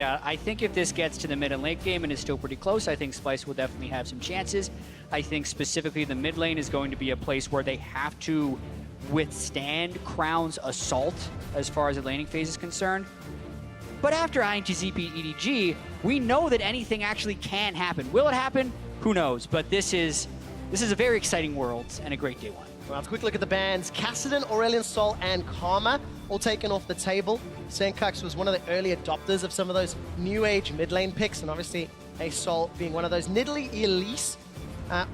I think if this gets to the mid and late game and is still pretty close, I think Splyce will definitely have some chances. I think specifically the mid lane is going to be a place where they have to withstand Crown's assault as far as the laning phase is concerned. But after INTZ beat EDG, we know that anything actually can happen. Will it happen? Who knows? But this is a very exciting world and a great day one. Well, let's quick look at the bans. Kassadin, Aurelion Sol, and Karma all taken off the table. Sencux was one of the early adopters of some of those new age mid lane picks, and obviously a Sol being one of those. Nidalee, Elise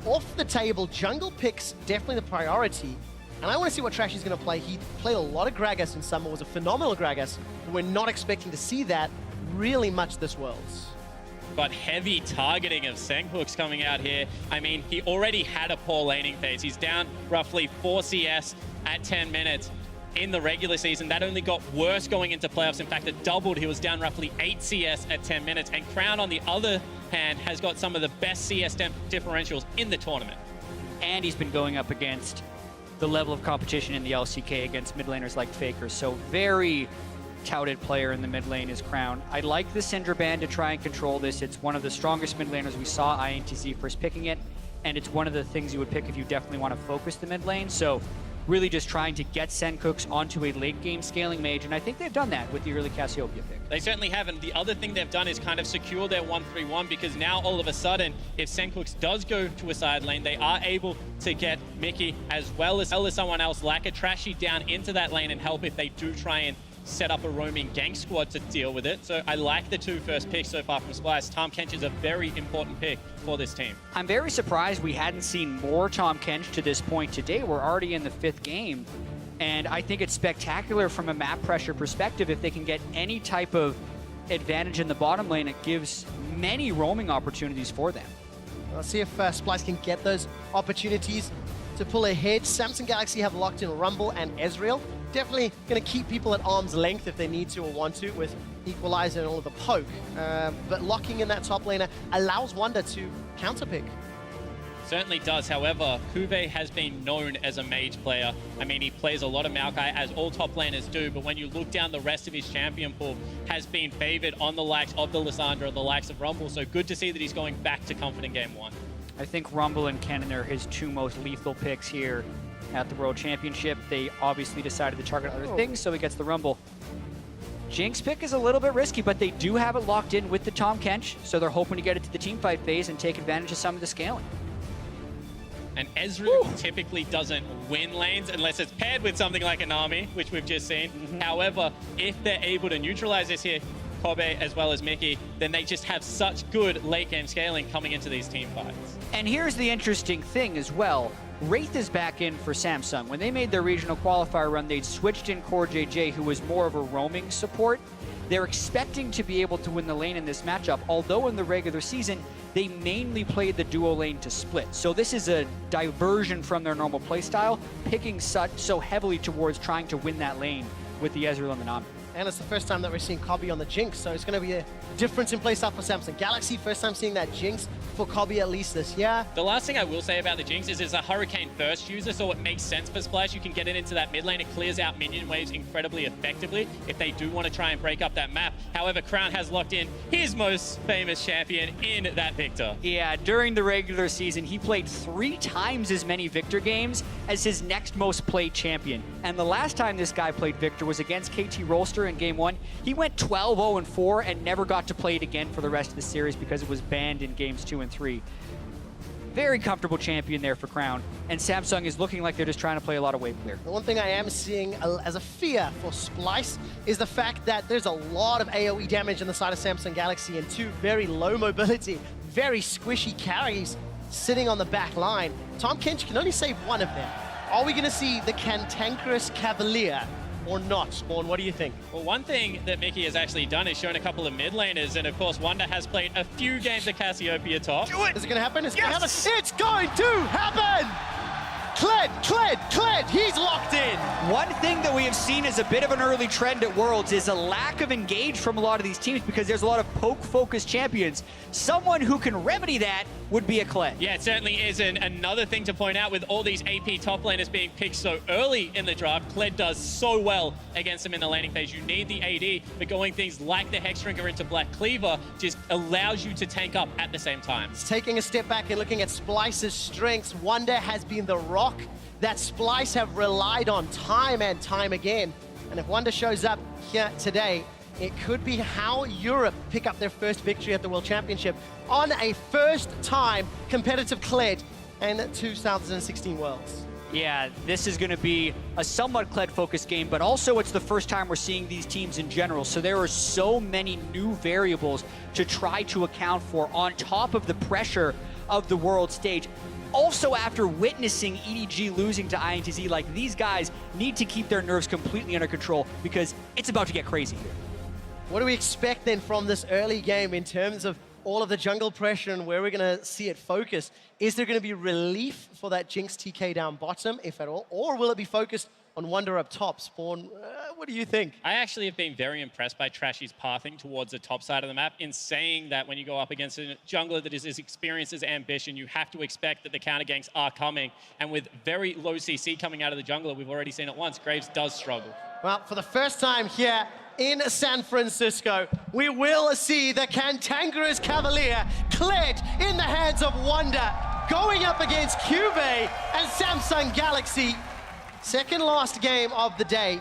off the table. Jungle picks definitely the priority. And I want to see what Trashy's going to play. He played a lot of Gragas in summer, was a phenomenal Gragas, but we're not expecting to see that really much this Worlds. But heavy targeting of Sencux coming out here. I mean, he already had a poor laning phase. He's down roughly 4 CS at 10 minutes in the regular season. That only got worse going into playoffs. In fact, it doubled. He was down roughly 8 CS at 10 minutes. And Crown, on the other hand, has got some of the best CS differentials in the tournament. And he's been going up against the level of competition in the LCK against mid laners like Faker. So very touted player in the mid lane is Crown. I like the Syndra ban to try and control this. It's one of the strongest mid laners. We saw INTZ first picking it, and it's one of the things you would pick if you definitely want to focus the mid lane. So really just trying to get Sencux onto a late game scaling mage, and I think they've done that with the early Cassiopeia pick. They certainly have, and the other thing they've done is kind of secure their 1-3-1, because now all of a sudden, if Sencux does go to a side lane, they are able to get Mikyx as well as someone else like a Trashy down into that lane and help if they do try and set up a roaming gank squad to deal with it. So I like the 2 first picks so far from Splyce. Tahm Kench is a very important pick for this team. I'm very surprised we hadn't seen more Tahm Kench to this point today. We're already in the 5th game, and I think it's spectacular from a map pressure perspective. If they can get any type of advantage in the bottom lane, it gives many roaming opportunities for them. Let's see if Splyce can get those opportunities to pull ahead. Samsung Galaxy have locked in Rumble and Ezreal. Definitely going to keep people at arm's length if they need to or want to with Equalizer and all of the poke. But locking in that top laner allows Wunder to counterpick. Certainly does. However, CuVee has been known as a mage player. I mean, he plays a lot of Maokai, as all top laners do, but when you look down the rest of his champion pool, has been favored on the likes of the Lissandra, the likes of Rumble, so good to see that he's going back to Comfort in Game 1. I think Rumble and Kennen are his 2 most lethal picks here at the World Championship. They obviously decided to target other things, so he gets the Rumble. Jinx pick is a little bit risky, but they do have it locked in with the Tahm Kench, so they're hoping to get it to the teamfight phase and take advantage of some of the scaling. And Ezreal typically doesn't win lanes unless it's paired with something like a Nami, which we've just seen. However, if they're able to neutralize this here, Kobbe as well as Mikyx, then they just have such good late game scaling coming into these team fights. And here's the interesting thing as well. Wraith is back in for Samsung. When they made their regional qualifier run, they'd switched in CoreJJ, who was more of a roaming support. They're expecting to be able to win the lane in this matchup, although in the regular season, they mainly played the duo lane to split. So this is a diversion from their normal playstyle, picking so heavily towards trying to win that lane with the Ezreal and the Nami. And it's the first time that we're seeing Kobbe on the Jinx, so it's going to be a difference in playstyle for Samsung Galaxy. First time seeing that Jinx for Kobbe at least this year. The last thing I will say about the Jinx is it's a Hurricane first user, so it makes sense for Splyce. You can get it into that mid lane. It clears out minion waves incredibly effectively if they do want to try and break up that map. However, Crown has locked in his most famous champion in that Viktor. Yeah, during the regular season, he played 3 times as many Viktor games as his next most played champion. And the last time this guy played Viktor was against KT Rolster in Game 1. He went 12-0-4 and never got to play it again for the rest of the series because it was banned in Games 2 and 3. Very comfortable champion there for Crown, and Samsung is looking like they're just trying to play a lot of wave clear. The one thing I am seeing as a fear for Splyce is the fact that there's a lot of AoE damage on the side of Samsung Galaxy and 2 very low mobility, very squishy carries sitting on the back line. Tahm Kench can only save 1 of them. Are we going to see the Cantankerous Cavalier or not? Spawn, what do you think? Well, one thing that Mikyx has actually done is shown a couple of mid laners, and of course Wunder has played a few games at Cassiopeia top. Do it! Is it going to happen? It's going to happen. It's going to happen! Kled, he's locked in. One thing that we have seen as a bit of an early trend at Worlds is a lack of engage from a lot of these teams because there's a lot of poke-focused champions. Someone who can remedy that would be a Kled. Yeah, it certainly is. And another thing to point out with all these AP top laners being picked so early in the draft, Kled does so well against them in the laning phase. You need the AD, but going things like the Hexdrinker into Black Cleaver just allows you to tank up at the same time. Taking a step back and looking at Splyce's strengths, Wunder has been the rock that Splyce have relied on time and time again. And if Wunder shows up here today, it could be how Europe pick up their first victory at the World Championship on a first-time competitive Kled in 2016 Worlds. Yeah, this is going to be a somewhat Kled-focused game, but also it's the first time we're seeing these teams in general, so there are so many new variables to try to account for on top of the pressure of the world stage. Also, after witnessing EDG losing to INTZ, like, these guys need to keep their nerves completely under control because it's about to get crazy here. What do we expect then from this early game in terms of all of the jungle pressure and where we're going to see it focus? Is there going to be relief for that Jinx TK down bottom, if at all, or will it be focused on Wunder up top? Spawn, what do you think? I actually have been very impressed by Trashy's pathing towards the top side of the map in saying that when you go up against a jungler that is as experienced as Ambition, you have to expect that the counter ganks are coming. And with very low CC coming out of the jungler, we've already seen it once, Graves does struggle. Well, for the first time here in San Francisco, we will see the Cantankerous Cavalier, Kled in the hands of Wunder, going up against CuVee and Samsung Galaxy. Second last game of the day,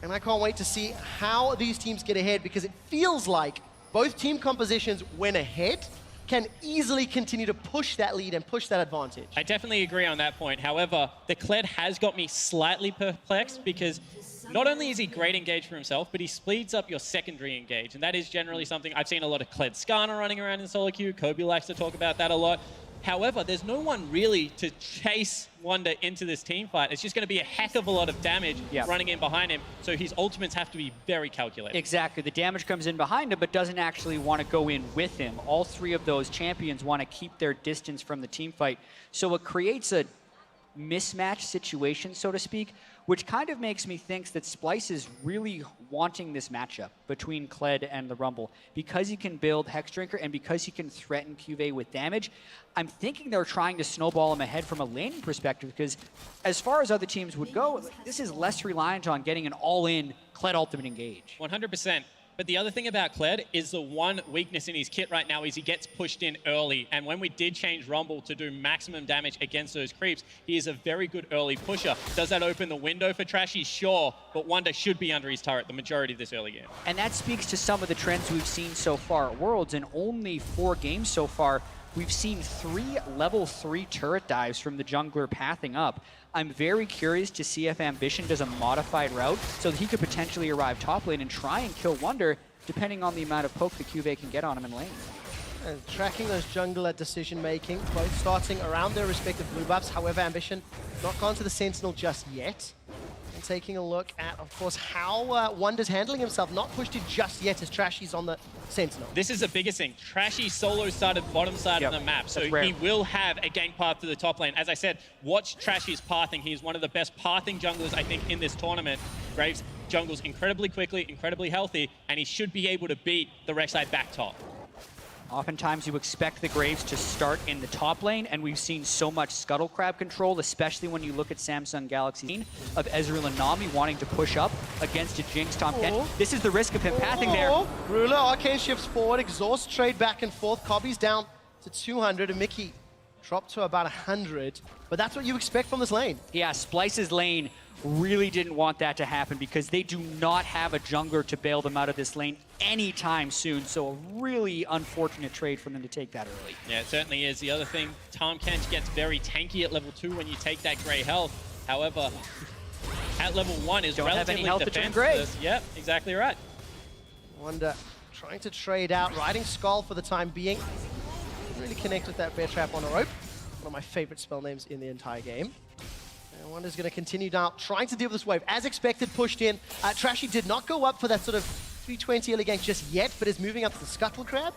and I can't wait to see how these teams get ahead because it feels like both team compositions, when ahead, can easily continue to push that lead and push that advantage. I definitely agree on that point. However, the Kled has got me slightly perplexed because not only is he great engage for himself, but he speeds up your secondary engage, and that is generally something I've seen a lot of Kled Skarner running around in solo queue. Kobbe likes to talk about that a lot. However, there's no one really to chase Wunder into this team fight. It's just going to be a heck of a lot of damage running in behind him, so his ultimates have to be very calculated. Exactly. The damage comes in behind him, but doesn't actually want to go in with him. All three of those champions want to keep their distance from the team fight, so it creates a mismatch situation, so to speak, which kind of makes me think that Splyce is really wanting this matchup between Kled and the Rumble. Because he can build Hexdrinker and because he can threaten CuVee with damage, I'm thinking they're trying to snowball him ahead from a laning perspective because as far as other teams would go, this is less reliant on getting an all-in Kled ultimate engage. 100%. But the other thing about Kled is the one weakness in his kit right now is he gets pushed in early. And when we did change Rumble to do maximum damage against those creeps, he is a very good early pusher. Does that open the window for Trashy? Sure, but Wunder should be under his turret the majority of this early game. And that speaks to some of the trends we've seen so far at Worlds. In only 4 games so far, we've seen 3 level 3 turret dives from the jungler pathing up. I'm very curious to see if Ambition does a modified route so that he could potentially arrive top lane and try and kill Wunder, depending on the amount of poke that CuVee can get on him in lane. And tracking those jungler decision-making, both starting around their respective blue buffs. However, Ambition not gone to the Sentinel just yet. And taking a look at, of course, how Wunder's handling himself. Not pushed it just yet as Trashy's on the Sentinel. This is the biggest thing. Trashy solo started bottom side of the map, so he will have a gank path to the top lane. As I said, watch Trashy's pathing. He is one of the best pathing junglers, I think, in this tournament. Graves jungles incredibly quickly, incredibly healthy, and he should be able to beat the RekSai back top. Oftentimes you expect the Graves to start in the top lane, and we've seen so much scuttle crab control, especially when you look at Samsung Galaxy of Ezreal and Nami wanting to push up against a Jinx Tahm Kench. This is the risk of him pathing there. Ruler, Arcane shifts forward, exhaust trade back and forth. Kobbe's down to 200, and Mikyx dropped to about 100. But that's what you expect from this lane. Yeah, Splyce's lane really didn't want that to happen because they do not have a jungler to bail them out of this lane anytime soon. So a really unfortunate trade for them to take that early. Yeah, it certainly is. The other thing, Tahm Kench gets very tanky at level 2 when you take that gray health. However, at level 1 is relatively have any health defenseless. to turn gray. Yep, exactly right. Wunder trying to trade out, riding Skull for the time being. Didn't really connect with that bear trap on a rope. One of my favorite spell names in the entire game. And Wunder's going to continue down, trying to deal with this wave. As expected, pushed in. Trashy did not go up for that sort of 320 early gank just yet, but is moving up to the Scuttle Crab.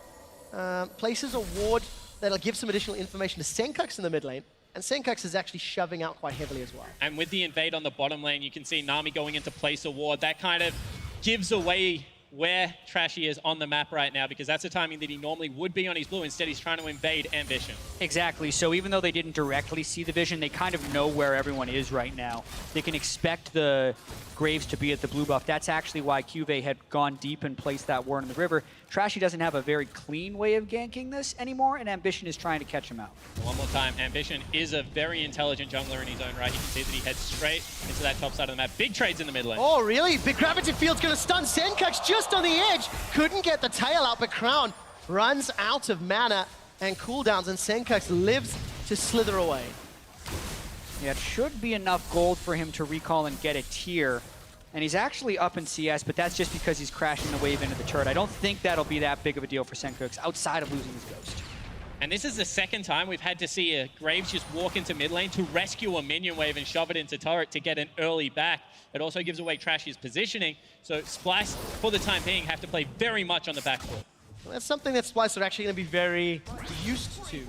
Places a ward that'll give some additional information to Sencux in the mid lane. and Sencux is actually shoving out quite heavily as well. And with the invade on the bottom lane, you can see Nami going into place a ward. That kind of gives away where Trashy is on the map right now, because that's the timing that he normally would be on his blue. Instead, he's trying to invade Ambition. Exactly. So even though they didn't directly see the vision, they kind of know where everyone is right now. They can expect the Graves to be at the blue buff. That's actually why CuVee had gone deep and placed that ward in the river. Trashy doesn't have a very clean way of ganking this anymore, and Ambition is trying to catch him out. One more time, Ambition is a very intelligent jungler in his own right. You can see that he heads straight into that top side of the map. Big trades in the mid lane. Oh, really? Big gravity field's gonna stun Sencux just on the edge. Couldn't get the tail out, but Crown runs out of mana and cooldowns, and Sencux lives to slither away. Yeah, it should be enough gold for him to recall and get a tier. And he's actually up in CS, but that's just because he's crashing the wave into the turret. I don't think that'll be that big of a deal for Sencux outside of losing his ghost. And this is the second time we've had to see a Graves just walk into mid lane to rescue a minion wave and shove it into turret to get an early back. It also gives away Trashy's positioning, so Splyce, for the time being, have to play very much on the back foot. Well, that's something that Splyce are actually going to be very used to.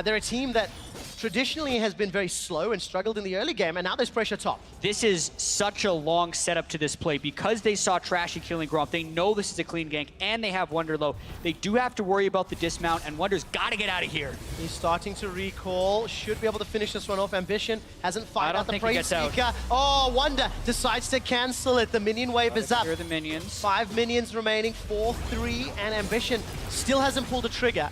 They're a team that traditionally has been very slow and struggled in the early game, and now there's pressure top. This is such a long setup to this play. Because they saw Trashy killing Gromp, they know this is a clean gank, and they have Wunder low. They do have to worry about the dismount, and Wunder's got to get out of here. He's starting to recall, should be able to finish this one off. Ambition hasn't fired out the Brave Seeker. Oh, Wunder decides to cancel it. The minion wave is up. Here are the minions. 5 minions remaining, 4-3, and Ambition still hasn't pulled a trigger.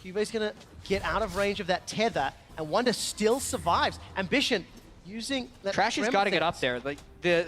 CuVee's gonna get out of range of that tether, and Wunder still survives. Ambition using that. Trashy's got to get up there. Like the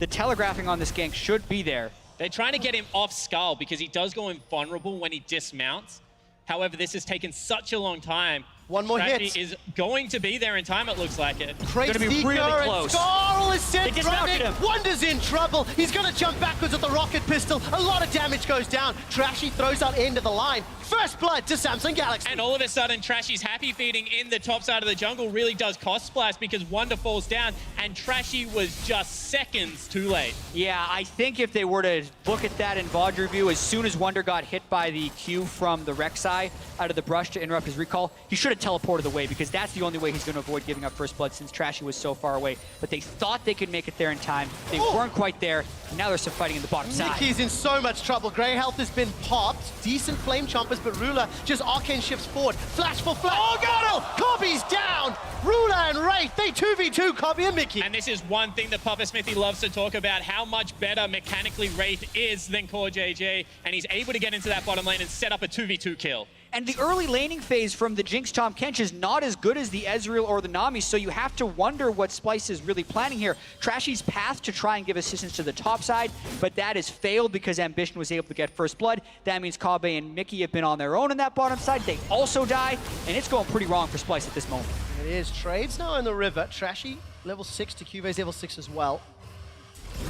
telegraphing on this gank should be there. They're trying to get him off Skull because he does go invulnerable when he dismounts. However, this has taken such a long time. One more Trashy hit. is going to be there in time, it looks like it. Great Gonna be Seeker, really and close. Skarl is sent They dismounted running. him. Wunder's in trouble. He's gonna jump backwards with the rocket pistol. A lot of damage goes down. Trashy throws out end of the line. First blood to Samsung Galaxy. And all of a sudden, Trashy's happy feeding in the top side of the jungle really does cost Splyce because Wunder falls down, and Trashy was just seconds too late. Yeah, I think if they were to look at that in VOD review, as soon as Wunder got hit by the Q from the RekSai out of the brush to interrupt his recall, he should have teleported away because that's the only way he's going to avoid giving up first blood since Trashy was so far away. But they thought they could make it there in time. They weren't quite there. Now they're still fighting in the bottom side. Mikyx in so much trouble. Grey health has been popped. Decent flame chompers, but Ruler just arcane shifts forward. Flash for flash. Oh, God! Kobbe's down! Ruler and Wraith, they 2v2 Kobbe and Mikyx. And this is one thing that Papa Smithy loves to talk about, how much better mechanically Wraith is than CoreJJ, and he's able to get into that bottom lane and set up a 2v2 kill. And the early laning phase from the Jinx Tahm Kench is not as good as the Ezreal or the Nami, so you have to wonder what Splyce is really planning here. Trashy's path to try and give assistance to the top side, but that has failed because Ambition was able to get first blood. That means Kobbe and Mikyx have been on their own in that bottom side. They also die, and it's going pretty wrong for Splyce at this moment. It is. Trades now in the river. Trashy, level 6 to CuVee's level 6 as well.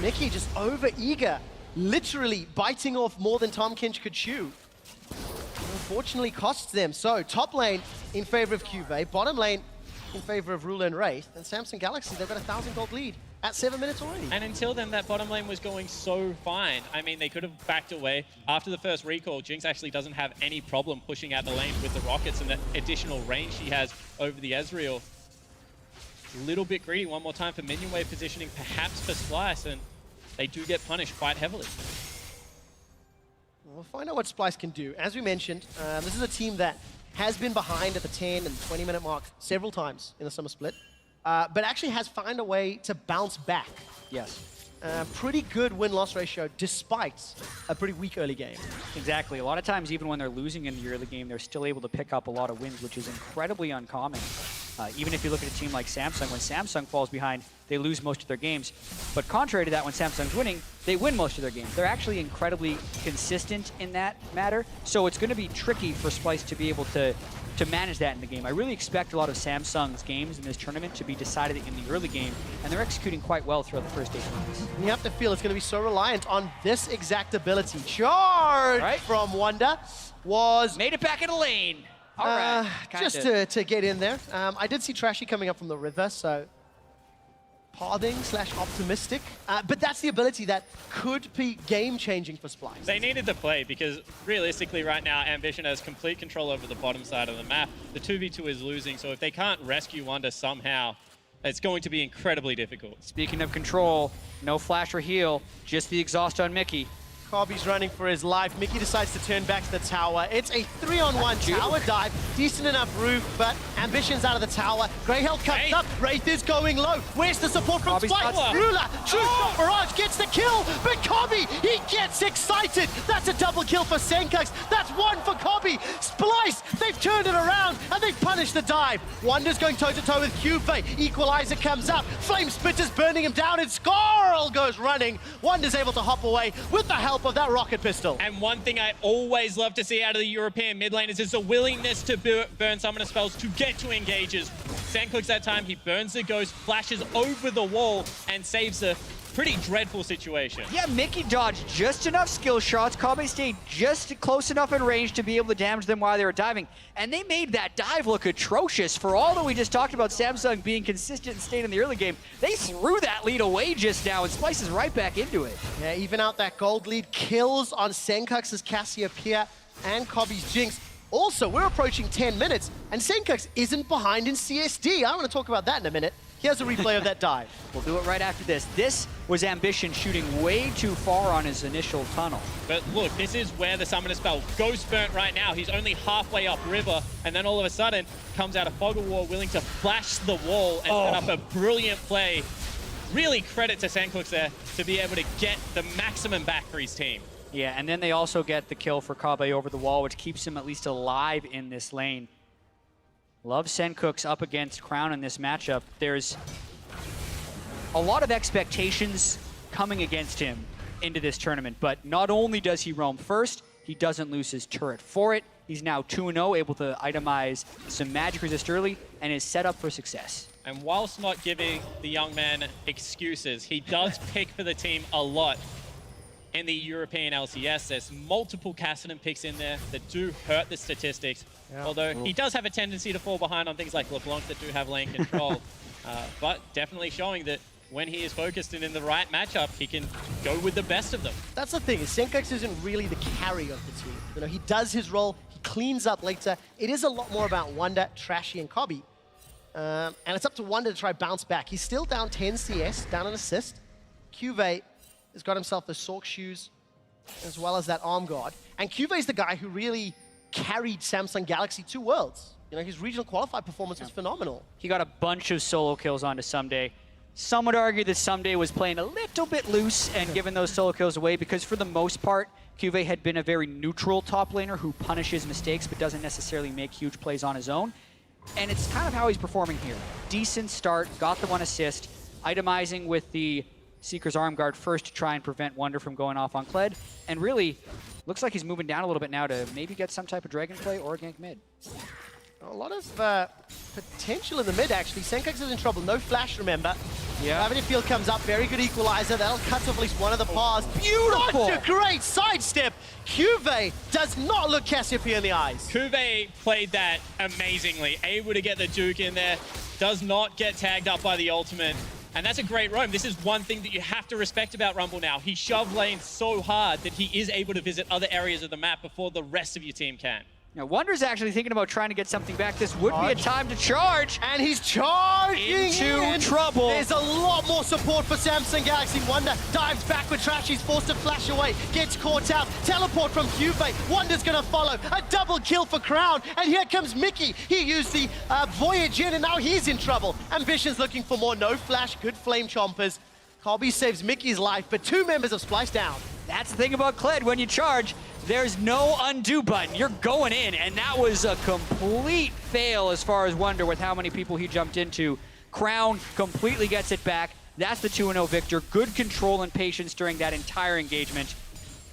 Mikyx just over-eager, literally biting off more than Tahm Kench could chew. Unfortunately costs them. So top lane in favor of CuVee, bottom lane in favor of Ruler and Wraith, and Samsung Galaxy, they've got a 1,000 gold lead at 7 minutes already. And until then, that bottom lane was going so fine. I mean, they could have backed away. After the first recall, Jinx actually doesn't have any problem pushing out the lane with the rockets and the additional range she has over the Ezreal. A little bit greedy one more time for minion wave positioning, perhaps for Splyce, and they do get punished quite heavily. We'll find out what Splyce can do. As we mentioned, this is a team that has been behind at the 10 and 20-minute mark several times in the summer split, but actually has found a way to bounce back. Yes. Pretty good win-loss ratio despite a pretty weak early game. Exactly. A lot of times, even when they're losing in the early game, they're still able to pick up a lot of wins, which is incredibly uncommon. Even if you look at a team like Samsung, when Samsung falls behind, they lose most of their games. But contrary to that, when Samsung's winning, they win most of their games. They're actually incredibly consistent in that matter. So it's going to be tricky for Splyce to be able to manage that in the game. I really expect a lot of Samsung's games in this tournament to be decided in the early game, and they're executing quite well throughout the first 8 rounds. You have to feel it's going to be so reliant on this exact ability. Charge from Wunder was... Made it back in the lane. All right. Just to get in there. I did see Trashy coming up from the river, so pathing / optimistic. But that's the ability that could be game-changing for Splyce. They needed the play because realistically right now, Ambition has complete control over the bottom side of the map. The 2v2 is losing, so if they can't rescue Wunder somehow, it's going to be incredibly difficult. Speaking of control, no flash or heal, just the exhaust on Mikyx. Kobbe's running for his life. Mikyx decides to turn back to the tower. It's a 3-on-1 tower dive. Decent enough roof, but Ambition's out of the tower. Greyhell cuts up. Wraith is going low. Where's the support from Kobbe's Splyce? Ruler, true shot barrage gets the kill, but Kobbe, he gets excited. That's a double kill for Sencux. That's one for Kobbe. Splyce, they've turned it around, and they've punished the dive. Wunder's going toe-to-toe with CuVee. Equalizer comes up. Flame Spitter's burning him down, and Skarl goes running. Wunder's able to hop away with the help of that rocket pistol. And one thing I always love to see out of the European mid laners is a willingness to burn summoner spells to get to engages. Sencux that time, he burns the ghost, flashes over the wall, and saves a pretty dreadful situation. Yeah, Mikyx dodged just enough skill shots. Kobbe stayed just close enough in range to be able to damage them while they were diving. And they made that dive look atrocious. For all that we just talked about Samsung being consistent and staying in the early game, they threw that lead away just now, and Splyce is right back into it. Yeah, even out that gold lead. Kills on Sencux's Cassiopeia and Kobbe's Jinx. Also, we're approaching 10 minutes, and Sencux isn't behind in CSD. I want to talk about that in a minute. Here's a replay of that dive. We'll do it right after this. This was Ambition shooting way too far on his initial tunnel. But look, this is where the summoner spell Ghost burnt right now. He's only halfway up river, and then all of a sudden comes out a Fog of War willing to flash the wall and set up a brilliant play. Really credit to Sencux there to be able to get the maximum back for his team. Yeah, and then they also get the kill for Kobbe over the wall, which keeps him at least alive in this lane. Love Sencux up against Crown in this matchup. There's a lot of expectations coming against him into this tournament, but not only does he roam first, he doesn't lose his turret for it. He's now 2-0, able to itemize some magic resist early, and is set up for success. And whilst not giving the young man excuses, he does pick for the team a lot in the European LCS. There's multiple Cassidon picks in there that do hurt the statistics, although he does have a tendency to fall behind on things like LeBlanc that do have lane control, but definitely showing that when he is focused and in the right matchup, he can go with the best of them. That's the thing, is Sencux isn't really the carry of the team. You know, he does his role, he cleans up later. It is a lot more about Wunder, Trashy, and Kobbe. And it's up to Wunder to try bounce back. He's still down 10 CS, down an assist. CuVee has got himself the Sork shoes, as well as that arm guard. And CuVee's the guy who really carried Samsung Galaxy to Worlds. You know, his regional qualified performance was phenomenal. He got a bunch of solo kills onto Someday. Some would argue that Someday was playing a little bit loose and giving those solo kills away, because for the most part, CuVee had been a very neutral top laner who punishes mistakes but doesn't necessarily make huge plays on his own. And it's kind of how he's performing here. Decent start, got the 1 assist, itemizing with the Seeker's Arm Guard first to try and prevent Wunder from going off on Kled, and really looks like he's moving down a little bit now to maybe get some type of Dragon play or gank mid. A lot of potential in the mid, actually. Sencux is in trouble. No flash, remember. Yeah. Gravity Field comes up. Very good equalizer. That'll cut off at least one of the paths. Beautiful! Such a great sidestep. CuVee does not look Cassiopeia in the eyes. CuVee played that amazingly. Able to get the Duke in there. Does not get tagged up by the ultimate. And that's a great roam. This is one thing that you have to respect about Rumble now. He shoved lane so hard that he is able to visit other areas of the map before the rest of your team can. Now, Wunder's actually thinking about trying to get something back. This would be a time to charge. And he's charging into trouble. There's a lot more support for Samsung Galaxy. Wunder dives back with Trashy. He's forced to flash away. Gets caught out. Teleport from CuVee. Wunder's going to follow. A double kill for Crown. And here comes Mikyx. He used the Voyage in, and now he's in trouble. Ambition's looking for more. No flash. Good flame chompers. Kobbe saves Mickey's life, but 2 members of Splyce down. That's the thing about Kled. When you charge, there's no undo button. You're going in, and that was a complete fail as far as Wunder with how many people he jumped into. Crown completely gets it back. That's the 2-0 Viktor. Good control and patience during that entire engagement.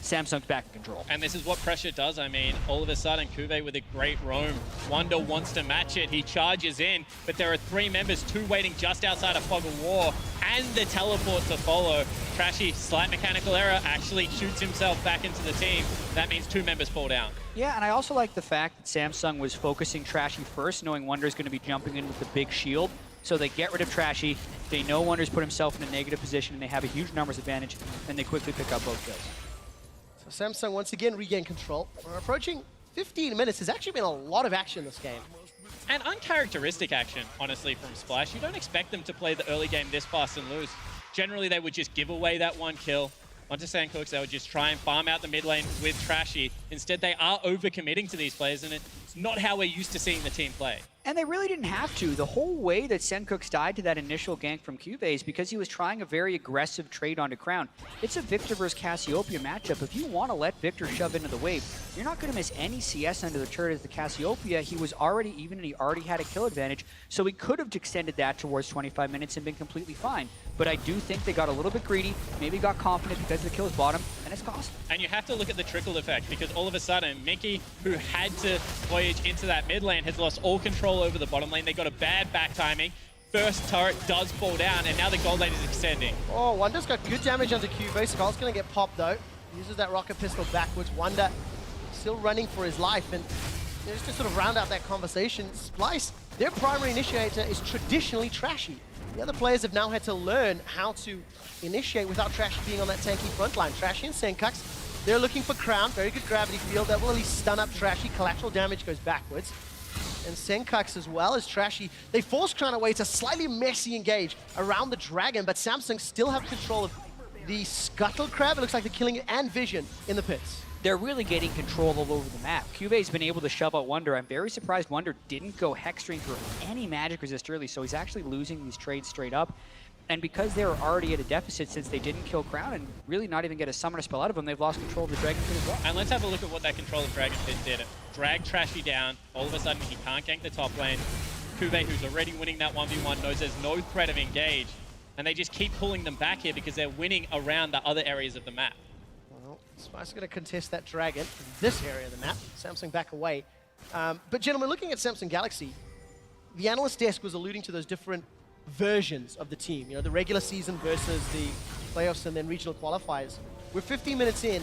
Samsung's back in control. And this is what pressure does. I mean, all of a sudden, CuVee with a great roam. Wunder wants to match it. He charges in, but there are 3 members, 2 waiting just outside of Fog of War, and the teleport to follow. Trashy, slight mechanical error, actually shoots himself back into the team. That means 2 members fall down. Yeah, and I also like the fact that Samsung was focusing Trashy first, knowing Wunder's going to be jumping in with the big shield. So they get rid of Trashy. They know Wunder's put himself in a negative position, and they have a huge numbers advantage, and they quickly pick up both kills. So Samsung once again regain control. We're approaching 15 minutes. There's actually been a lot of action this game. And uncharacteristic action, honestly, from Splyce. You don't expect them to play the early game this fast and lose. Generally, they would just give away that one kill onto Sencux. They would just try and farm out the mid lane with Trashy. Instead, they are overcommitting to these players, and it's not how we're used to seeing the team play. And they really didn't have to. The whole way that Sencux died to that initial gank from CuVee is because he was trying a very aggressive trade onto Crown. It's a Viktor versus Cassiopeia matchup. If you want to let Viktor shove into the wave, you're not going to miss any CS under the turret as the Cassiopeia. He was already even, and he already had a kill advantage, so he could have extended that towards 25 minutes and been completely fine. But I do think they got a little bit greedy, maybe got confident because the kills bottom, and it's cost them. And you have to look at the trickle effect, because all of a sudden, Mikyx, who had to voyage into that mid lane, has lost all control over the bottom lane. They got a bad back timing. First turret does fall down, and now the gold lane is extending. Oh, Wunder's got good damage onto QuickShot. Skull's going to get popped, though. Uses that rocket pistol backwards. Wunder still running for his life. And just to sort of round out that conversation, Splyce, their primary initiator is traditionally Trashy. The other players have now had to learn how to initiate without Trashy being on that tanky front line. Trashy and Sencux, they're looking for Crown. Very good gravity field. That will at least stun up Trashy. Collateral damage goes backwards. And Sencux as well as Trashy, they force Crown away. It's a slightly messy engage around the Dragon, but Samsung still have control of the Scuttle Crab. It looks like they're killing it, and Vision in the pits. They're really getting control all over the map. CuVee's been able to shove out Wunder. I'm very surprised Wunder didn't go Hex String for any magic resist early, so he's actually losing these trades straight up. And because they were already at a deficit since they didn't kill Crown and really not even get a summoner spell out of them, they've lost control of the Dragon Pit as well. And let's have a look at what that control of Dragon Pit did. It dragged Trashy down. All of a sudden, he can't gank the top lane. CuVee, who's already winning that 1v1, knows there's no threat of engage. And they just keep pulling them back here because they're winning around the other areas of the map. Well, Splyce is going to contest that Dragon in this area of the map. Samsung back away. But gentlemen, looking at Samsung Galaxy, the analyst desk was alluding to those different versions of the team. You know, the regular season versus the playoffs and then regional qualifiers. We're 15 minutes in.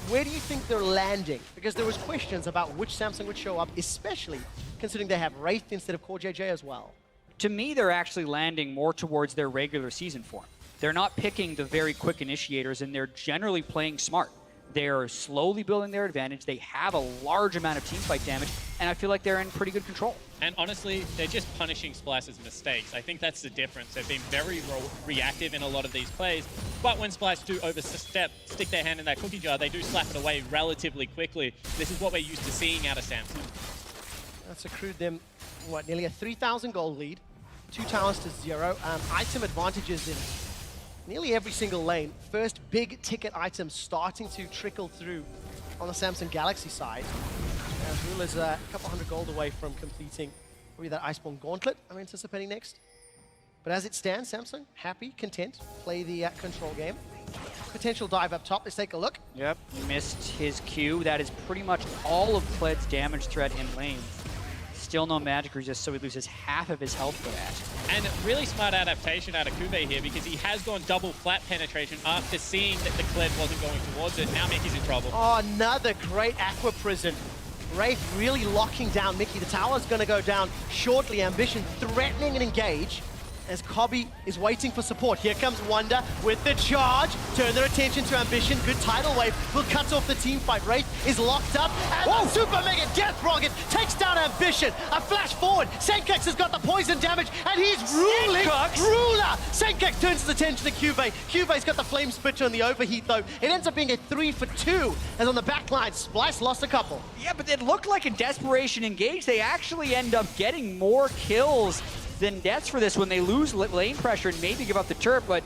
Where do you think they're landing? Because there was questions about which Samsung would show up, especially considering they have Wraith instead of CoreJJ as well. To me, they're actually landing more towards their regular season form. They're not picking the very quick initiators, and they're generally playing smart. They're slowly building their advantage. They have a large amount of teamfight damage, and I feel like they're in pretty good control. And honestly, they're just punishing Splyce's mistakes. I think that's the difference. They've been very reactive in a lot of these plays, but when Splyce do overstep, stick their hand in that cookie jar, they do slap it away relatively quickly. This is what we're used to seeing out of Samsung. That's accrued them, what, nearly a 3,000 gold lead, 2 towers to 0. Item advantages in nearly every single lane. First big ticket items starting to trickle through on the Samsung Galaxy side. Rula's a couple hundred gold away from completing probably that Iceborne Gauntlet I'm anticipating next. But as it stands, Samsung, happy, content, play the control game. Potential dive up top. Let's take a look. Yep, missed his Q. That is pretty much all of Kled's damage threat in lane. Still no magic resist, so he loses half of his health for that. And really smart adaptation out of CuVee here, because he has gone double flat penetration after seeing that the Kled wasn't going towards it. Now Mikyx's in trouble. Oh, another great Aqua Prison. Wraith really locking down Mikyx. The tower's going to go down shortly. Ambition threatening an engage as Kobbe is waiting for support. Here comes Wunder with the charge. Turn their attention to Ambition. Good tidal wave will cut off the team fight. Wraith is locked up, and the Super Mega Death Rocket takes down Ambition. A flash forward. Sencux has got the poison damage, and he's ruling. Ruler! Sencux turns his attention to CuVee. CuVee's got the Flame Spitter and the overheat, though. It ends up being a 3 for 2, as on the back line, Splyce lost a couple. yeah, but it looked like a desperation engage. They actually end up getting more kills than deaths for this when they lose lane pressure and maybe give up the turret, but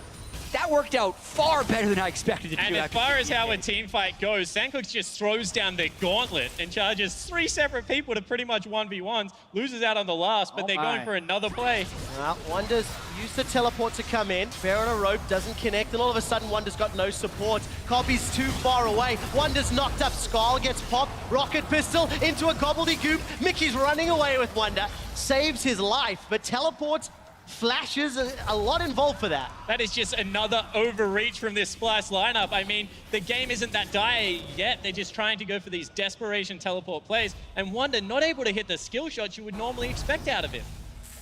that worked out far better than I expected it to. And as far as how a team fight goes, Sencux just throws down their gauntlet and charges 3 separate people to pretty much 1v1s, loses out on the last, but they're going for another play. Well, Wunder's used the teleport to come in. Bear on a rope, doesn't connect, and all of a sudden Wunder's got no support. Kobbe's too far away. Wunder's knocked up. Skull gets popped. Rocket pistol into a gobbledygook. Mikyx's running away with Wunder. Saves his life, but teleports, flashes, a lot involved for that. That is just another overreach from this Splyce lineup. I mean, the game isn't that dire yet. They're just trying to go for these desperation teleport plays, and Wunder not able to hit the skill shots you would normally expect out of him.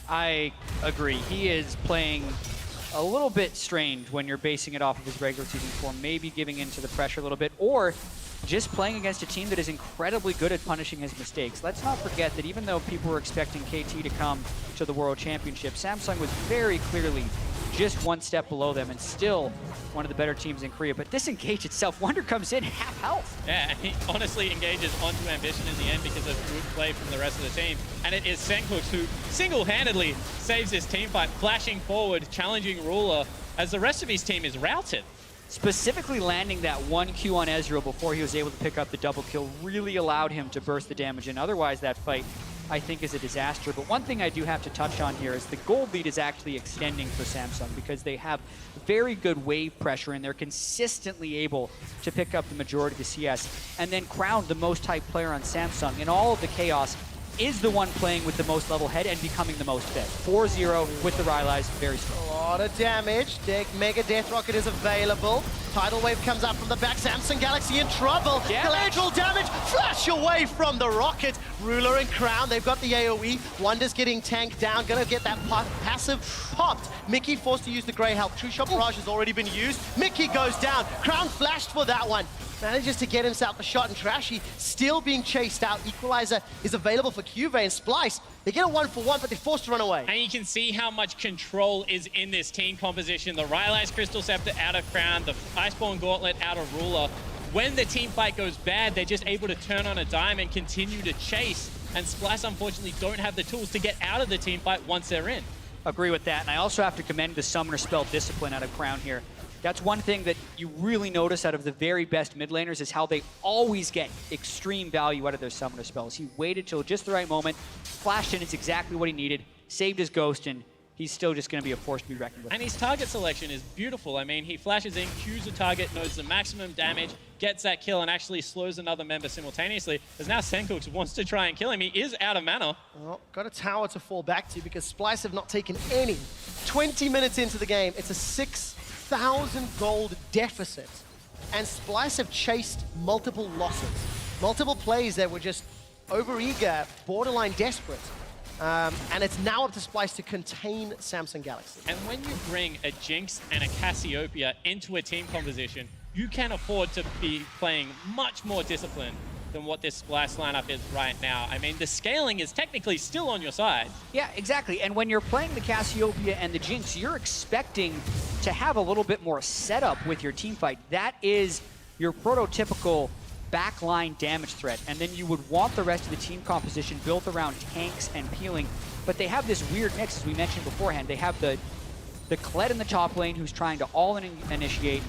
I agree. He is playing a little bit strange when you're basing it off of his regular season form, maybe giving into the pressure a little bit, or just playing against a team that is incredibly good at punishing his mistakes. Let's not forget that even though people were expecting KT to come to the World Championship, Samsung was very clearly just one step below them and still one of the better teams in Korea. But this engage itself, Wunder comes in half health. Yeah, and he honestly engages onto Ambition in the end because of good play from the rest of the team. And it is Sencux who single-handedly saves this team fight, flashing forward, challenging Ruler, as the rest of his team is routed. Specifically landing that 1Q on Ezreal before he was able to pick up the double kill really allowed him to burst the damage in. Otherwise, that fight, I think, is a disaster. But one thing I do have to touch on here is the gold lead is actually extending for Samsung because they have very good wave pressure and they're consistently able to pick up the majority of the CS. And then Crown, the most hyped player on Samsung, in all of the chaos, is the one playing with the most level head and becoming the most fed. 4-0 with the Rylai's, very strong. A lot of damage. Mega Death Rocket is available. Tidal Wave comes up from the back. Samsung Galaxy in trouble. Collateral damage. Flash away from the Rocket. Ruler and Crown, they've got the AoE. Wunder's getting tanked down. Gonna get that passive popped. Mikyx forced to use the Grey Help. True Shot Barrage has already been used. Mikyx goes down. Crown flashed for that one. Manages to get himself a shot, and Trashy still being chased out. Equalizer is available for CuVee and Splyce. They get a 1-for-1, but they're forced to run away. And you can see how much control is in this team composition. The Rylai's Crystal Scepter out of Crown, the Iceborne Gauntlet out of Ruler. When the team fight goes bad, they're just able to turn on a dime and continue to chase. And Splyce, unfortunately, don't have the tools to get out of the team fight once they're in. Agree with that, and I also have to commend the Summoner Spell Discipline out of Crown here. That's one thing that you really notice out of the very best mid laners is how they always get extreme value out of their Summoner Spells. He waited till just the right moment, flashed in, it's exactly what he needed, saved his ghost, and he's still just going to be a force to be reckoned with. And his target selection is beautiful. I mean, he flashes in, cues a target, knows the maximum damage, gets that kill, and actually slows another member simultaneously. As now Sencux wants to try and kill him. He is out of mana. Well, got a tower to fall back to because Splyce have not taken any. 20 minutes into the game, it's a 6,000 gold deficit. And Splyce have chased multiple losses. Multiple plays that were just overeager, borderline desperate. And it's now up to Splyce to contain Samsung Galaxy. And when you bring a Jinx and a Cassiopeia into a team composition, you can afford to be playing much more disciplined than what this Splyce lineup is right now. I mean, the scaling is technically still on your side. Yeah, exactly. And when you're playing the Cassiopeia and the Jinx, you're expecting to have a little bit more setup with your team fight. That is your prototypical backline damage threat. And then you would want the rest of the team composition built around tanks and peeling. But they have this weird mix, as we mentioned beforehand. They have the Kled in the top lane who's trying to all-in-initiate.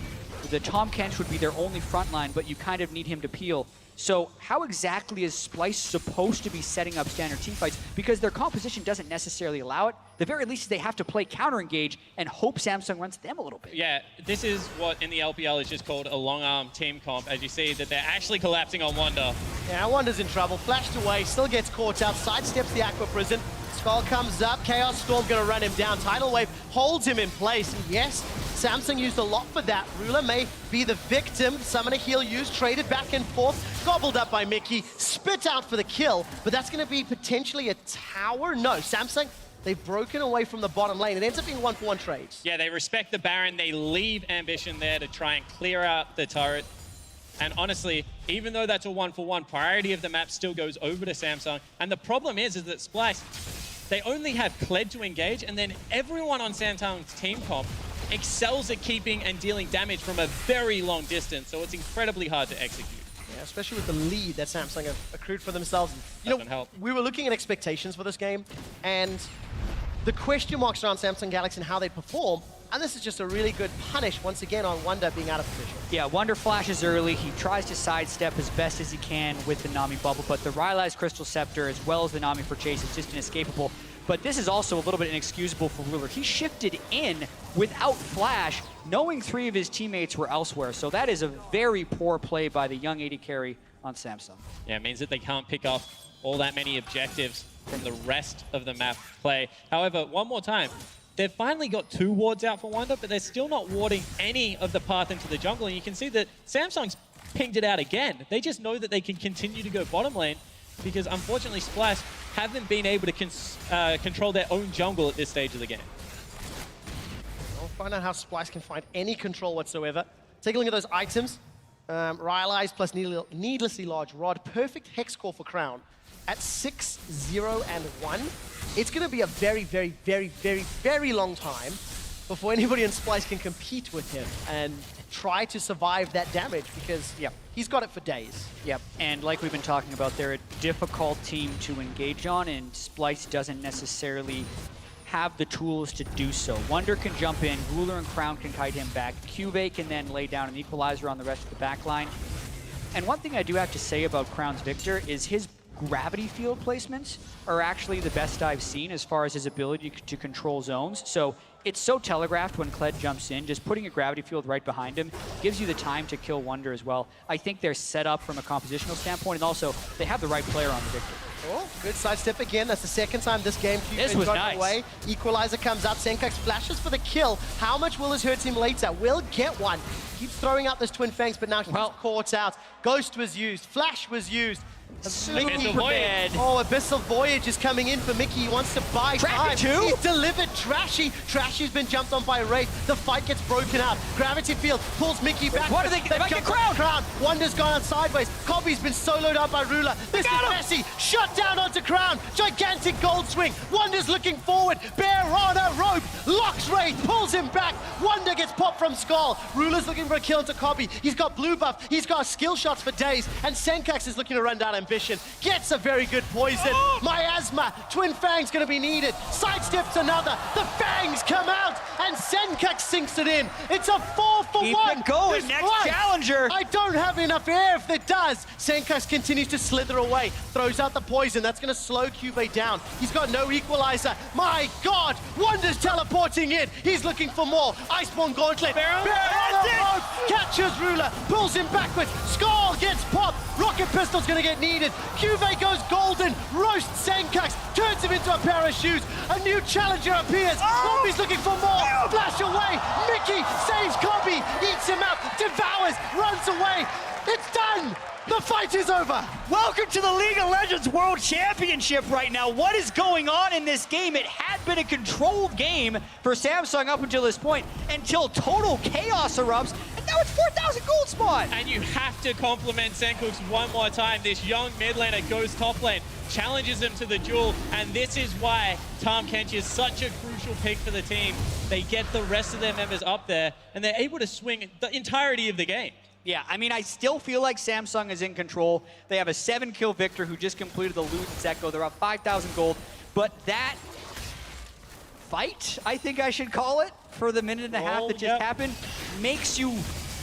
The Tahm Kench would be their only front line, but you kind of need him to peel. So how exactly is Splyce supposed to be setting up standard team fights? Because their composition doesn't necessarily allow it. The very least, they have to play counter-engage and hope Samsung runs them a little bit. Yeah, this is what in the LPL is just called a long-arm team comp. As you see that they're actually collapsing on Wunder. Yeah, Wunder's in trouble. Flashed away, still gets caught out, sidesteps the Aqua Prison. Skull comes up, Chaos Storm gonna run him down. Tidal Wave holds him in place. And yes, Samsung used a lot for that. Ruler may be the victim. Summoner heal used, traded back and forth, gobbled up by Mikyx, spit out for the kill. But that's gonna be potentially a tower? No, Samsung, they've broken away from the bottom lane. It ends up being 1-for-1 trades. Yeah, they respect the Baron. They leave Ambition there to try and clear out the turret. And honestly, even though that's a 1-for-1, priority of the map still goes over to Samsung. And the problem is that Splyce, they only have Kled to engage, and then everyone on Samsung's team comp excels at keeping and dealing damage from a very long distance, so it's incredibly hard to execute. Yeah, especially with the lead that Samsung have accrued for themselves. You Doesn't know, help. we were looking at expectations for this game, and the question marks around Samsung Galaxy and how they perform, and this is just a really good punish, once again, on Wunder being out of position. Yeah, Wunder flashes early. He tries to sidestep as best as he can with the Nami bubble, but the Rylai's Crystal Scepter, as well as the Nami for chase, is just inescapable. But this is also a little bit inexcusable for Ruler. He shifted in without flash, knowing 3 of his teammates were elsewhere. So that is a very poor play by the young AD carry on Samsung. Yeah, it means that they can't pick up all that many objectives from the rest of the map play. However, one more time, they've finally got 2 wards out for Wunder, but they're still not warding any of the path into the jungle. And you can see that Samsung's pinged it out again. They just know that they can continue to go bottom lane. because unfortunately Splyce haven't been able to control their own jungle at this stage of the game. We'll find out how Splyce can find any control whatsoever. Take a look at those items. Rylai's plus needlessly large rod. Perfect hex core for Crown. At 6, 0, and 1, it's going to be a very, very, very, very, very long time before anybody in Splyce can compete with him and try to survive that damage, because he's got it for days. Yep, and like we've been talking about, they're a difficult team to engage on, and Splyce doesn't necessarily have the tools to do so. Wunder can jump in, Ruler and Crown can kite him back, CuVee can then lay down an equalizer on the rest of the backline. And one thing I do have to say about Crown's Viktor is his gravity field placements are actually the best I've seen as far as his ability to control zones. So it's so telegraphed when Kled jumps in, just putting a gravity field right behind him gives you the time to kill Wunder as well. I think they're set up from a compositional standpoint, and also they have the right player on the Viktor. Oh, good sidestep again. That's the second time this game This was nice. away. Equalizer comes up. Sencux flashes for the kill. How much will this hurt him later? Will get one. Keeps throwing out those twin fangs, but now he's caught out. Ghost was used. Flash was used. Abyssal Voyage. Oh, Abyssal Voyage is coming in for Mikyx. He wants to buy time. He's delivered Trashy. Trashy's been jumped on by Wraith. The fight gets broken up. Gravity Field pulls Mikyx back. What are they get Crown? Wunder's gone out sideways. Kobbe's been soloed out by Ruler. This is messy. Shut down onto Crown. Gigantic gold swing. Wunder's looking forward. Bear on a rope. Locks Wraith. Pulls him back. Wunder gets popped from Skull. Ruler's looking for a kill into Kobbe. He's got blue buff. He's got skill shots for days. And Sencux is looking to run down Ambition. Gets a very good poison. Miasma, Twin Fangs gonna be needed. Sidesteps another. The Fangs come out, and Sencux sinks it in. It's a 4-for-1. Keep it going, next challenger. I don't have enough air if it does. Sencux continues to slither away. Throws out the poison. That's gonna slow CuVee down. He's got no equalizer. My God, Wunder's teleporting in. He's looking for more. Iceborne Gauntlet. Bear on the rope. Catches Ruler. Pulls him backwards. Skull gets popped. Rocket Pistol's gonna get needed. CuVee goes golden, roasts Sencux, turns him into a pair of shoes. A new challenger appears. Kobbe's looking for more. Flash away. Mikyx saves Kobbe, eats him up, devours, runs away. It's done. The fight is over. Welcome to the League of Legends World Championship right now. What is going on in this game? It had been a controlled game for Samsung up until this point, until total chaos erupts, and now it's 4,000 gold spawn. And you have to compliment Sencux one more time. This young mid laner goes top lane, challenges him to the duel, and this is why Tahm Kench is such a crucial pick for the team. They get the rest of their members up there, and they're able to swing the entirety of the game. Yeah, I mean, I still feel like Samsung is in control. They have a 7-kill Viktor who just completed the loot and Zeko. They're up 5,000 gold. But that fight, I think I should call it, for the minute and a half that just happened, makes you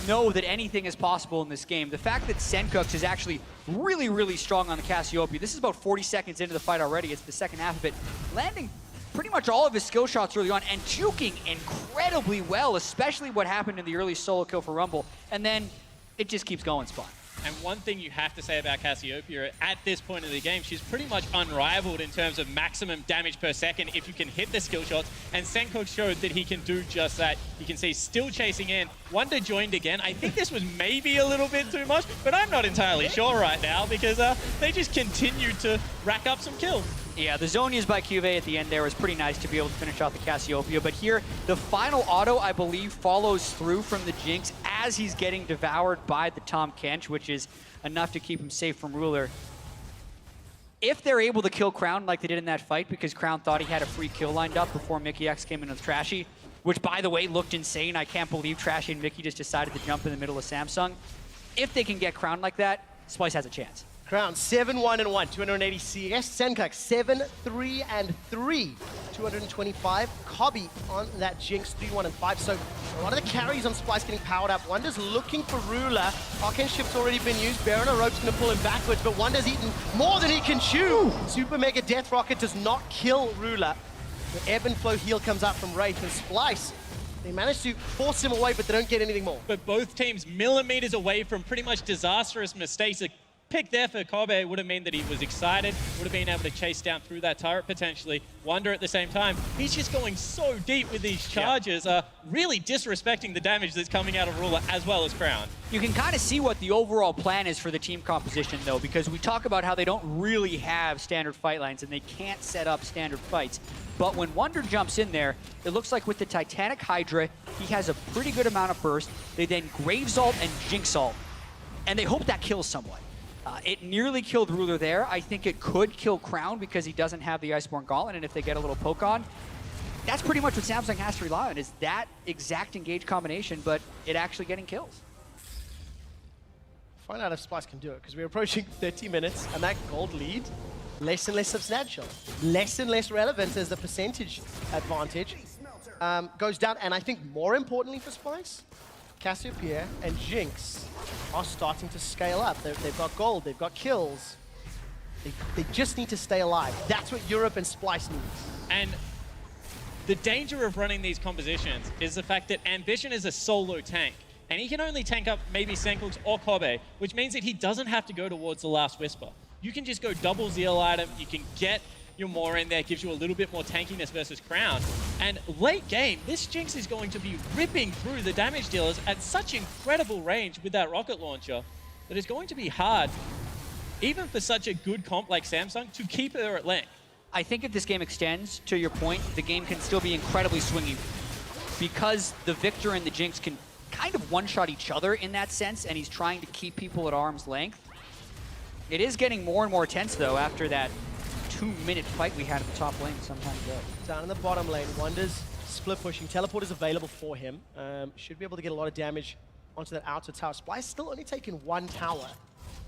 know that anything is possible in this game. The fact that Sencux is actually really, really strong on the Cassiopeia. This is about 40 seconds into the fight already. It's the second half of it. Landing pretty much all of his skill shots early on and juking incredibly well, especially what happened in the early solo kill for Rumble. And then it just keeps going, Spawn. And one thing you have to say about Cassiopeia, at this point of the game, she's pretty much unrivaled in terms of maximum damage per second if you can hit the skill shots, and Sencux showed that he can do just that. You can see still chasing in. Wunder joined again. I think this was maybe a little bit too much, but I'm not entirely sure right now because they just continued to rack up some kills. Yeah, the zone used by CuVee at the end there was pretty nice to be able to finish off the Cassiopeia, but here, the final auto, I believe, follows through from the Jinx as he's getting devoured by the Tahm Kench, which is enough to keep him safe from Ruler. If they're able to kill Crown like they did in that fight, because Crown thought he had a free kill lined up before Mikyx came in with Trashy, which, by the way, looked insane. I can't believe Trashy and Mikyx just decided to jump in the middle of Samsung. If they can get Crown like that, Splyce has a chance. Crown 7-1-1, 280 CS. Sencux 7-3-3, 225. Kobbe on that Jinx 3-1-5. So a lot of the carries on Splyce getting powered up. Wunder's looking for Ruler. Arcane Shift's already been used. Baron a rope's gonna pull him backwards, but Wunder's eaten more than he can chew. Super Mega Death Rocket does not kill Ruler. The ebb and flow heal comes out from Wraith, and Splyce, they manage to force him away, but they don't get anything more. But both teams millimeters away from pretty much disastrous mistakes pick there for Kobbe would have meant that he was excited, would have been able to chase down through that turret potentially. Wunder at the same time, he's just going so deep with these charges, really disrespecting the damage that's coming out of Ruler as well as Crown. You can kind of see what the overall plan is for the team composition, though, because we talk about how they don't really have standard fight lines and they can't set up standard fights. But when Wunder jumps in there, it looks like with the Titanic Hydra, he has a pretty good amount of burst. They then Graves ult and Jinx ult, and they hope that kills someone. It nearly killed Ruler there. I think it could kill Crown because he doesn't have the Iceborne Gauntlet, and if they get a little poke on, that's pretty much what Samsung has to rely on, is that exact engage combination, but it actually getting kills. Find out if Splyce can do it, because we're approaching 30 minutes, and that gold lead, less and less substantial, less and less relevant as the percentage advantage goes down. And I think more importantly for Splyce, Cassiopeia and Jinx are starting to scale up. They've got gold, they've got kills. They just need to stay alive. That's what Europe and Splyce needs. And the danger of running these compositions is the fact that Ambition is a solo tank. And he can only tank up maybe Sencux or Kobbe, which means that he doesn't have to go towards the Last Whisper. You can just go double Zeal item, you can get your more in there, gives you a little bit more tankiness versus Crown. And late game, this Jinx is going to be ripping through the damage dealers at such incredible range with that rocket launcher that it's going to be hard, even for such a good comp like Samsung, to keep her at length. I think if this game extends, to your point, the game can still be incredibly swingy because the Viktor and the Jinx can kind of one-shot each other in that sense, and he's trying to keep people at arm's length. It is getting more and more tense, though, after that 2-minute fight we had in the top lane some time ago. Down in the bottom lane, Wunder's split pushing. Teleport is available for him. Should be able to get a lot of damage onto that outer tower. Splyce still only taking 1 tower.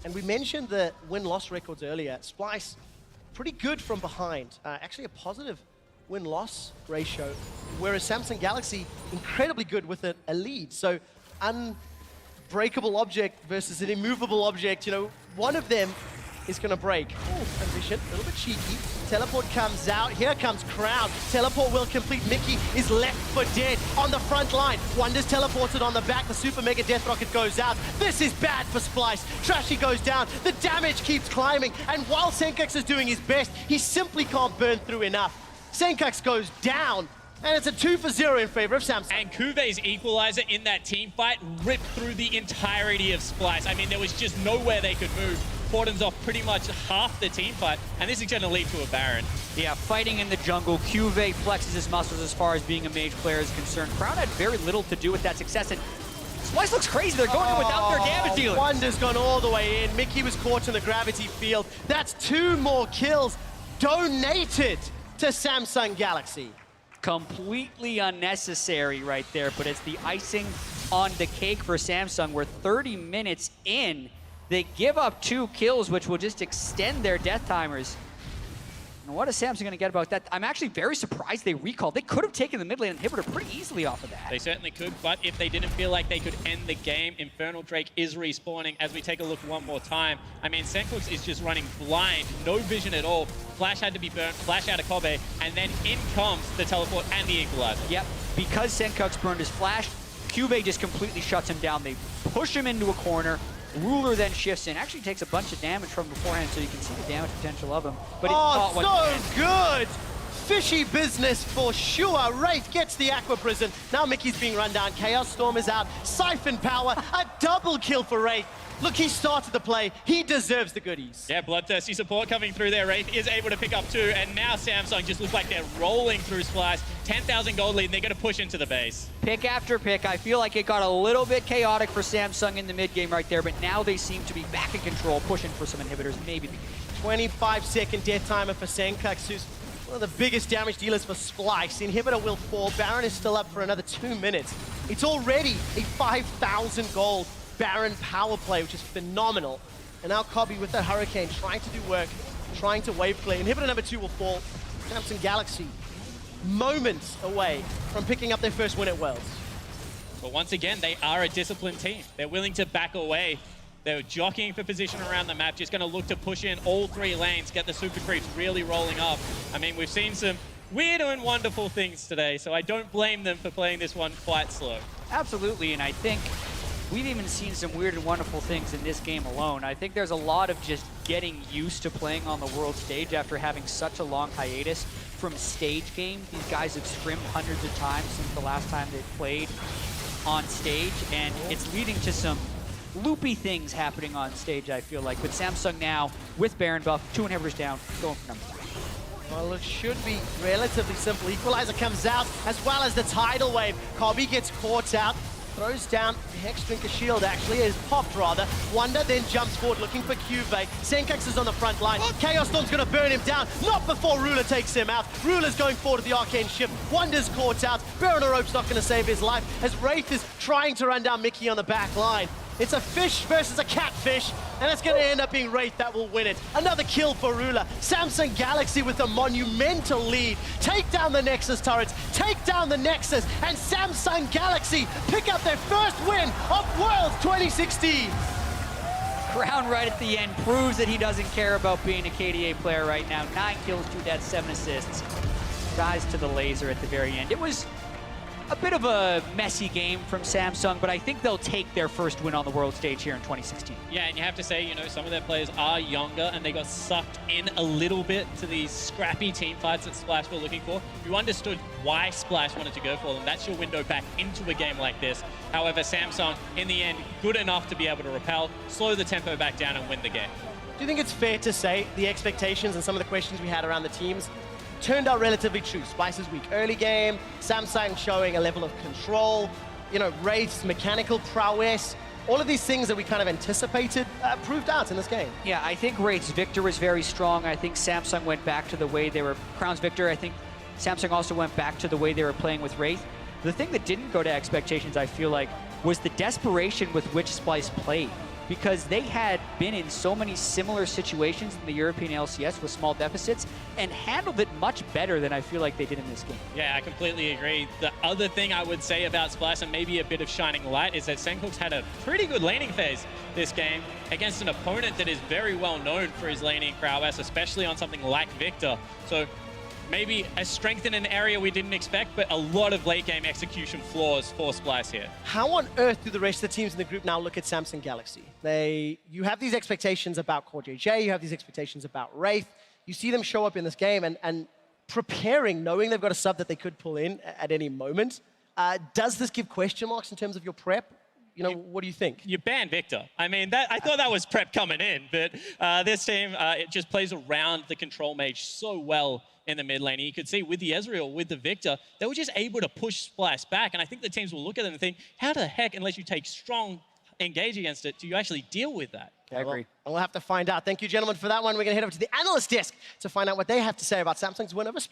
And we mentioned the win-loss records earlier. Splyce, pretty good from behind. Actually a positive win-loss ratio, whereas Samsung Galaxy, incredibly good with a lead. So, unbreakable object versus an immovable object, you know, one of them is going to break. Ooh, Ambition, a little bit cheeky. Teleport comes out. Here comes Crown. Teleport will complete. Mikyx is left for dead on the front line. Wunder's teleported on the back. The Super Mega Death Rocket goes out. This is bad for Splyce. Trashy goes down. The damage keeps climbing. And while Sencux is doing his best, he simply can't burn through enough. Sencux goes down. And it's a 2-0 in favor of Samsung. And CuVee's equalizer in that team fight ripped through the entirety of Splyce. I mean, there was just nowhere they could move. Cordons off pretty much half the team fight, and this is going to lead to a Baron. Yeah, fighting in the jungle, CuVee flexes his muscles as far as being a mage player is concerned. Crown had very little to do with that success, and Splyce looks crazy. They're going in without their damage dealer. Wunder's gone all the way in. Mikyx was caught in the gravity field. That's 2 more kills donated to Samsung Galaxy. Completely unnecessary right there, but it's the icing on the cake for Samsung. We're 30 minutes in. They give up 2 kills, which will just extend their death timers. And what is Samsung going to get about that? I'm actually very surprised they recalled. They could have taken the mid lane inhibitor pretty easily off of that. They certainly could, but if they didn't feel like they could end the game, Infernal Drake is respawning as we take a look one more time. I mean, Sencux is just running blind, no vision at all. Flash had to be burnt, flash out of Kobbe, and then in comes the teleport and the equalizer. Yep, because Sencux burned his flash, CuVee just completely shuts him down. They push him into a corner. Ruler then shifts in, actually takes a bunch of damage from beforehand, so you can see the damage potential of him. But so good! Fishy business for sure. Wraith gets the Aqua Prison. Now Mickey's being run down. Chaos Storm is out. Siphon Power, a double kill for Wraith. Look, he started the play. He deserves the goodies. Yeah, bloodthirsty support coming through there. Wraith is able to pick up 2, and now Samsung just looks like they're rolling through Splyce. 10,000 gold lead, and they're going to push into the base. Pick after pick. I feel like it got a little bit chaotic for Samsung in the mid game right there, but now they seem to be back in control, pushing for some inhibitors, maybe. 25-second death timer for Sencux, who's one of the biggest damage dealers for Splyce. Inhibitor will fall. Baron is still up for another 2 minutes. It's already a 5,000 gold Baron power play, which is phenomenal. And now Kobbe with the Hurricane trying to do work, trying to wave clear. Inhibitor number 2 will fall. Samsung Galaxy moments away from picking up their first win at Worlds. But once again, they are a disciplined team. They're willing to back away. They're jockeying for position around the map, just going to look to push in all 3 lanes, get the super creeps really rolling up. I mean, we've seen some weird and wonderful things today, so I don't blame them for playing this one quite slow. Absolutely, and I think we've even seen some weird and wonderful things in this game alone. I think there's a lot of just getting used to playing on the world stage after having such a long hiatus from stage game. These guys have scrimmed hundreds of times since the last time they played on stage, and it's leading to some loopy things happening on stage, I feel like. But Samsung now, with Baron buff, 2 inhibitors down, going for number 3. Well, it should be relatively simple. Equalizer comes out, as well as the tidal wave. Kobbe gets caught out, throws down Hex Drinker Shield, actually, is popped rather. Wunder then jumps forward looking for QuVee. Sencux is on the front line. Chaos Storm's gonna burn him down, not before Ruler takes him out. Ruler's going forward to the Arcane Shift. Wunder's caught out. Baron Rope's not gonna save his life, as Wraith is trying to run down Mikyx on the back line. It's a fish versus a catfish, and it's going to end up being Wraith that will win it. Another kill for Ruler. Samsung Galaxy with a monumental lead. Take down the Nexus turrets, take down the Nexus, and Samsung Galaxy pick up their first win of Worlds 2016. Crown right at the end proves that he doesn't care about being a KDA player right now. 9 kills, 2 deaths, 7 assists. Rise to the laser at the very end. It was a bit of a messy game from Samsung, but I think they'll take their first win on the world stage here in 2016. Yeah, and you have to say, you know, some of their players are younger and they got sucked in a little bit to these scrappy team fights that Splyce were looking for. You understood why Splyce wanted to go for them. That's your window back into a game like this. However, Samsung, in the end, good enough to be able to repel, slow the tempo back down and win the game. Do you think it's fair to say the expectations and some of the questions we had around the teams turned out relatively true? Splyce's weak early game, Samsung showing a level of control, you know, Wraith's mechanical prowess, all of these things that we kind of anticipated proved out in this game. Yeah, I think Wraith's Viktor was very strong. I think Samsung went back to the way they were, Crown's Viktor, I think Samsung also went back to the way they were playing with Wraith. The thing that didn't go to expectations, I feel like, was the desperation with which Splyce played. Because they had been in so many similar situations in the European LCS with small deficits and handled it much better than I feel like they did in this game. Yeah, I completely agree. The other thing I would say about Splyce, and maybe a bit of shining light, is that Sencux had a pretty good laning phase this game against an opponent that is very well known for his laning prowess, especially on something like Viktor. So maybe a strength in an area we didn't expect, but a lot of late game execution flaws for Splyce here. How on earth do the rest of the teams in the group now look at Samsung Galaxy? You have these expectations about CoreJJ, you have these expectations about Wraith. You see them show up in this game and preparing, knowing they've got a sub that they could pull in at any moment. Does this give question marks in terms of your prep? You know, what do you think? You banned Viktor. I mean, I thought that was prep coming in, but this team, it just plays around the control mage so well in the mid lane. And you could see with the Ezreal, with the Viktor, they were just able to push Splyce back. And I think the teams will look at them and think, how the heck, unless you take strong engage against it, do you actually deal with that? I agree. Well, we'll have to find out. Thank you, gentlemen, for that one. We're going to head over to the analyst desk to find out what they have to say about Samsung's win over Splyce.